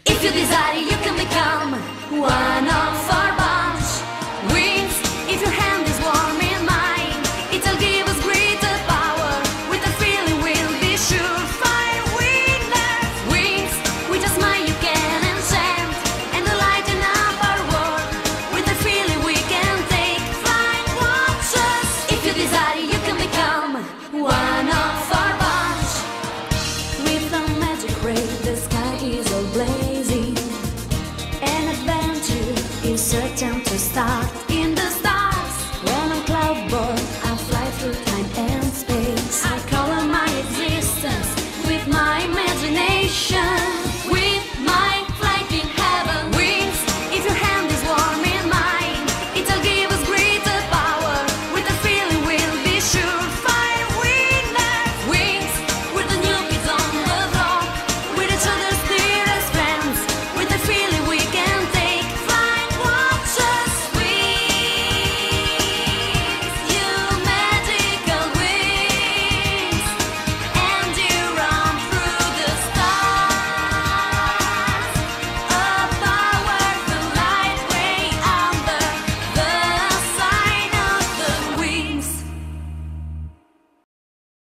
If you desire, you can become one of our bunch. Wings, if your hand is warm in mine, it'll give us greater power. With a feeling we'll be sure fine winners. Wings, with a smile you can enchant and lighten up our world. With a feeling we can take flying watches. If you desire, you can become one of our bunch. With a magic ray, the sky is all blazing. An adventure is certain to start.